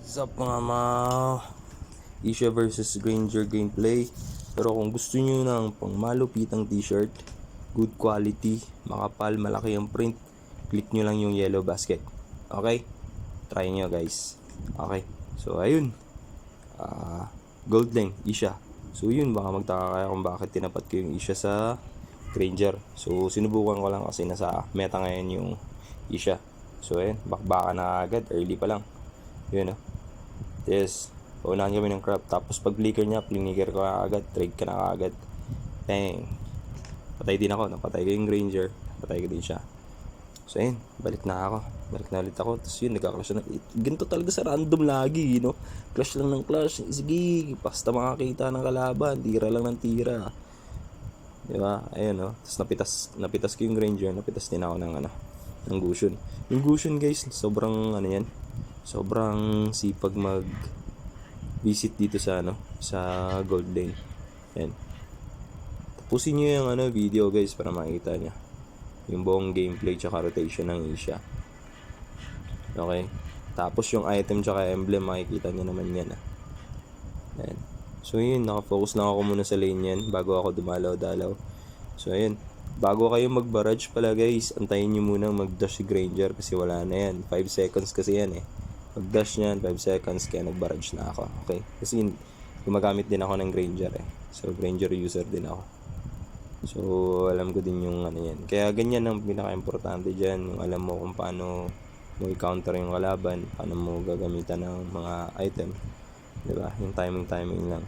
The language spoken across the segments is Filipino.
Sup mga Isha versus Granger gameplay. Pero kung gusto nyo ng pang malupitang t-shirt, good quality, makapal, malaki ang print, click nyo lang yung yellow basket. Okay? Try nyo guys. Okay. So ayun. Gold lane, Isha. So yun, baka magtaka kayo kung bakit tinapat ko yung Isha sa Granger. So sinubukan ko lang kasi nasa meta ngayon yung Isha. So ayun, bakbaka na agad, early pa lang. Yun Yes, paunahan kami ng crop. Tapos pag flicker niya, flicker ko agad, trade ka na agad. Bang. Patay din ako, napatay ko yung Granger. Patay ko din siya. So ayun, balik na ako. Balik na ulit ako. Tapos yun, nagka-clash na. Ganito talaga sa random lagi, Clash lang ng clash. Sige, basta makakita ng kalaban. Tira lang ng tira. Diba? Ayun, Tapos napitas ko yung Granger. Napitas din ako ng Gusion. Yung Gusion guys, sobrang yan. Sobrang sipag visit dito sa sa gold lane. Yan. Tapusin niyo yung video guys para makita niyo yung buong gameplay tsaka rotation ng Isha. Okay? Tapos yung item tsaka emblem makikita niyo naman yan. Yan. So yun, nakafocus lang ako muna sa lane yan bago ako dumalaw-dalaw. So ayun, bago kayo mag-barrage pala guys, antayin nyo muna mag-dash si Granger kasi wala na yan. 5 seconds kasi yan Mag-dash niyan, 5 seconds kaya nag-barrage na ako. Okay? Kasi gumagamit din ako ng Granger So Granger user din ako. So alam ko din yung yan. Kaya ganyan ang pinaka-importante dyan. Yung alam mo kung paano mo i-counter yung kalaban, paano mo gagamitan ng mga item. Diba? Yung timing lang.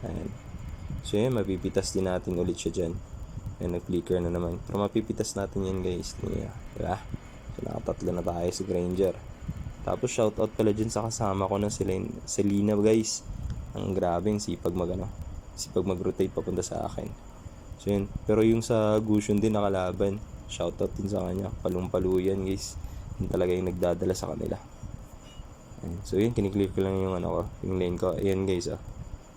Ayan. So yan, mapipitas din natin ulit siya dyan. Ayan, nag-flicker na naman. Pero mapipitas natin yan guys. Diba? So nakatatlo na tayo si Granger. Tapos shoutout pala dyan sa kasama ko na Selena guys. Ang grabeng sipag mag-rotate papunta sa akin. So yun. Pero yung sa Gusion din nakalaban. Shoutout din sa kanya. Palong-palo yan guys. Yun talaga yung nagdadala sa kanila. Ayan. So yun, kiniklear ko lang yung yung lane ko. Ayan guys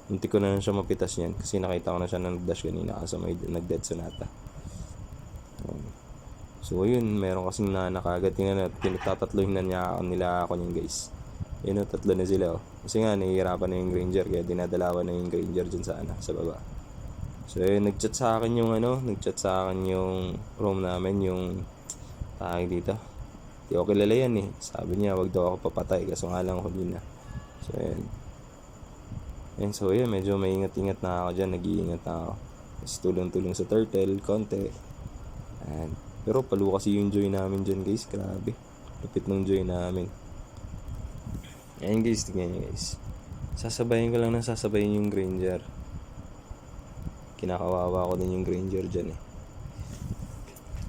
Muntik ko na siya mapitas niyan. Kasi nakita ko na siya na nag-dash kanina. Kaso may nag-dead sonata. So yun, meron kasing nakagad tingnan natin, pinagtatatlohin na nila ako niyan guys. Yun tatlo na sila Kasi nga nahihirapan na yung Granger kaya dinadalawan na yung Granger dyan sa baba. So yun, nagchat sa akin yung room namin, yung tawag dito. Di ako kilala yan Sabi niya wag daw ako papatay kaso nga lang ako din So yun. So yun, medyo maingat-ingat na ako dyan, nag-iingat na ako. Tapos tulong-tulong sa turtle, konti. And pero palo kasi yung joy namin dyan guys. Grabe. Lupit ng joy namin. Ayan guys. Tingnan nyo guys. Sasabayin ko lang yung Granger. Kinakawawa ko din yung Granger dyan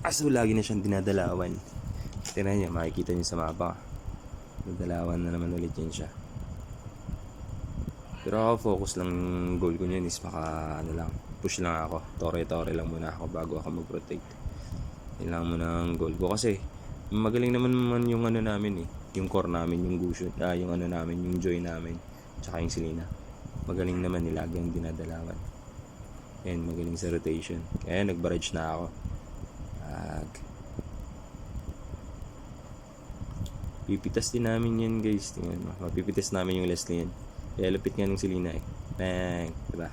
Aso lagi na siyang dinadalawan. Tingnan nyo. Makikita nyo sa mapa. Nadalawan na naman ulit yun siya. Pero ako focus lang goal ko nyan is push lang ako. Tore-tore lang muna ako bago ako mag-rotate. Kailangan mo ng goal ko kasi magaling naman yung namin yung core namin, yung Gusion, yung namin, yung joy namin, tsaka yung Selena. Magaling naman lagi ang dinadalawan. And magaling sa rotation. Kaya nag-barrage na ako. Pipitas din namin yan guys. Tingnan mo. Mapipitas namin yung Leslie yan. Kaya lupit nga ng Selena Bang! Diba?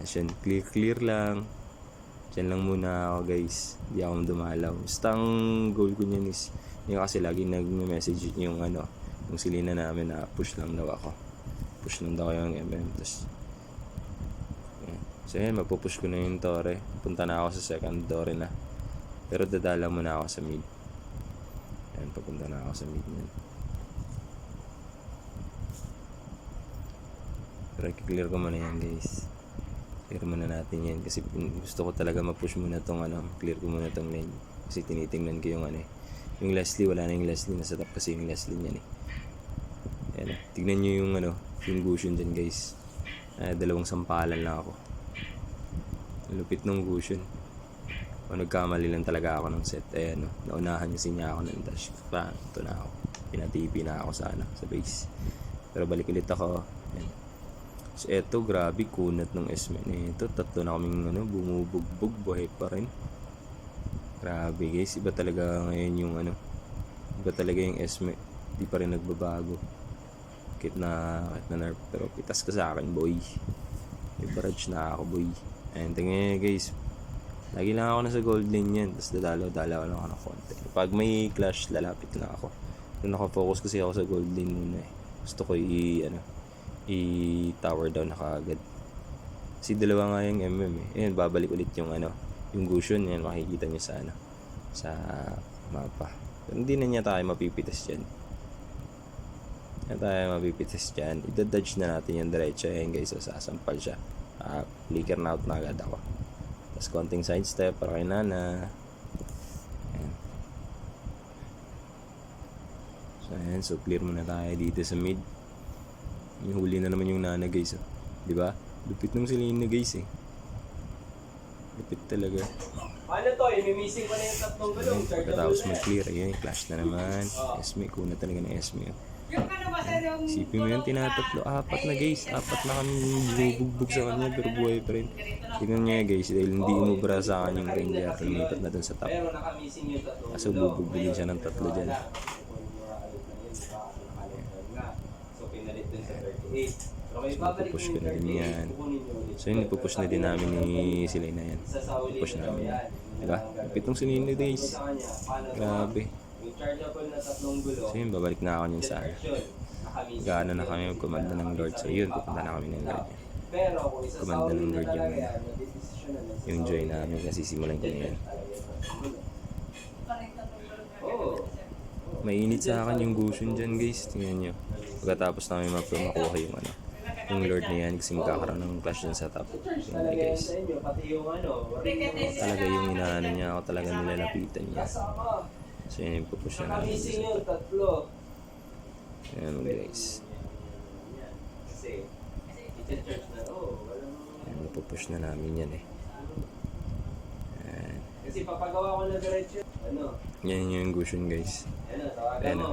Ayan, clear lang. Diyan lang muna ako guys. Hindi ako dumalaw. Basta ang goal ko niyan is yung kasi lagi nag-message yung yung Selena namin na push lang daw ako. Push lang daw yung MM. So yan, mapupush ko na yung Torre. Punta na ako sa second Torre na. Pero dadala muna ako sa mid. Ayan, papunta na ako sa mid niyan. Pero i-clear ko muna yan guys. Clear muna natin yan kasi gusto ko talaga ma-push muna tong clear ko muna tong lane kasi tinitingnan ko yung yung Leslie, wala na yung Leslie, nasa top kasi yung Leslie niyan Ayan, tignan nyo yung yung Gusion dyan guys. Dalawang sampalan lang ako. Lupit ng Gusion. Nagkamali lang talaga ako ng set. Ayan naunahan niya sinya ako ng dash. Ito na ako. Pinatipi na ako sa base. Pero balik ulit ako. Ayan. So eto, grabe kunat ng Esme nito. Tatlo na kaming bumubugbog, buhay pa rin. Grabe guys, iba talaga ngayon yung Iba talaga yung Esme. di pa rin nagbabago. Kahit na nerf. Pero pitas ka sa akin, boy. May barrage na ako, boy. And tingnan nyo guys. Lagi lang ako nasa gold lane yan. Tapos dadalaw-dalaw lang ako ng konti. Pag may clash, lalapit na ako. Pero nakafocus kasi ako sa gold lane muna eh. Gusto ko i-tower down na kaagad. Kasi dalawa nga yung MM eh. Ayan, babalik ulit yung yung Gusion. Yan, makikita nyo sa mapa. Pero hindi na niya tayo mapipitas dyan. Idadodge na natin yung diretso. Ayan guys, sasampal siya. Flicker na out na agad ako. Tapos konting sidestep para kay Nana. Ayan. So clear muna tayo dito sa mid. Yung huli na naman yung Nana guys. Diba? Lupit nung Selena guys eh. Lupit talaga. Paano to? Mimissing ko na yung tatlong gulong. Pagkatapos mag-clear, ayun, clash na naman. Esme, kuna talaga ng Esme. Isipin mo yun, tinatatlo, apat na guys. Apat na kami bubugbog sa kanya, pero buhay pa rin. Tignan niya guys, dahil hindi umubra sa kanya yung Ranger, lumipat na dun sa top. Pero nakamissing yung tatlong Kaso bubugbogin siya ng tatlo dyan. So pinalit dun sa 38. So ipupush ko na din yan. So yun, ipupush na din namin ni Selena yan. Ipupush namin yan. Diba? Pitong sinino guys. Grabe. Yung chargeable na tatlong gulong. So yun, babalik na ako yun sa gaano na kami magkumanda ng Lord. So yun, pupunta na kami ng Lord. Pero kung isa Kumanda ng Lord yung joy namin kasi simulan ko na yan. Mainit sa akin yung Gusion dyan guys. Tingnan nyo. Pagkatapos namin makuha yung Lord na yan kasi magkakaroon ng clash dyan sa top. Tingnan nyo guys. Talaga yung inaano niya ako, talaga nilalapitan niya. So yun yung pupush na namin sa top. Ayan guys. Ayan, pupush na namin yan eh. Ayan. Kasi papagawa ko na diretso. Yan yung Gusion guys. Ayan o,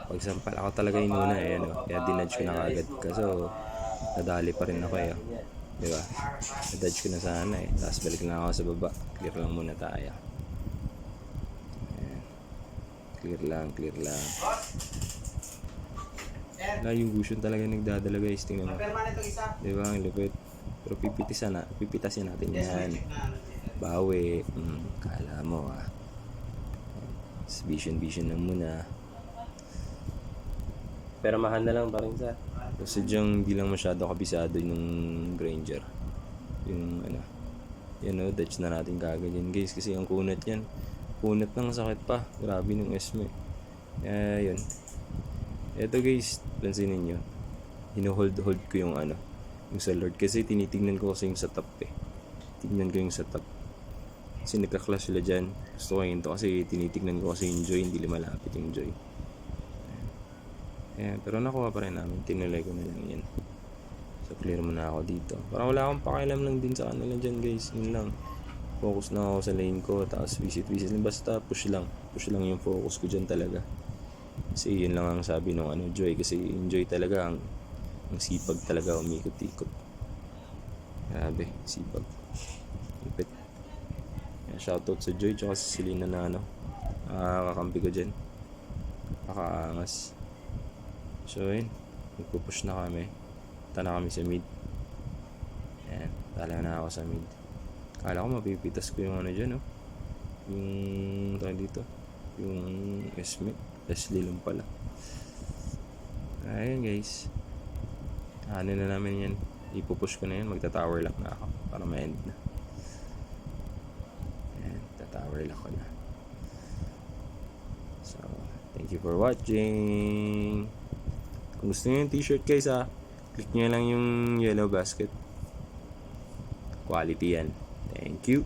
pagsampal ako talaga yung una eh, kaya dinudge ko na kagad. Kaso, nadali pa rin ako eh. Diba? Nadudge ko na sana eh. Tapos balik na ako sa baba. Clear lang muna tayo. Ayan. Clear lang. Wala yung Gusion talaga nagdadala guys. Tingnan mo. Diba? Ang lupit. Pero pipitasin natin yan. Bawi. Kala mo ah. Vision lang muna. Pero mahal na lang pa rin sa. Kasi diyang hindi lang masyado kabisado yung Granger. Yung yan dodge na natin kagad yan guys. Kasi ang kunat yan. Kunat ng sakit pa. Grabe ng Esme. Kaya yun. Eto guys, pansinin nyo. Hino-hold ko yung yung sa Lord. Kasi tinitignan ko kasi yung sa top eh. Tignan ko yung sa top. Kasi nagka-clash sila dyan. Gusto ko yun to kasi tinitignan ko kasi yung Joy. Hindi lumalapit yung Joy. Ayan, pero nakuha pa rin namin. Tinulay ko na lang yan. So clear muna ako dito. Parang wala akong pakialam lang din sa kanila dyan guys. Yun lang. Focus na ako sa lane ko. Tapos visit. Basta push lang. Push lang yung focus ko dyan talaga. Kasi yun lang ang sabi nung Joy. Kasi yung Joy talaga ang sipag talaga umikot-ikot. Grabe, sipag. Lupit. Shoutout sa Joy tsaka sa Selena na kakampi ko dyan. Nakaangas. So yun, magpupush na kami. Punta na kami sa mid. Ayan, tala na ako sa mid. Kala ko mapipitas ko yung dyan yung tawag dito. Yung Esme. Leslie lang pala. Ayan guys. Na namin yan. Ipupush ko na yan. Magta-tower lock na ako para ma-end na. Ayan, ta-tower lock ko na. So, thank you for watching. Kung gusto nyo yung t-shirt guys click nyo lang yung yellow basket. Quality yan. Thank you.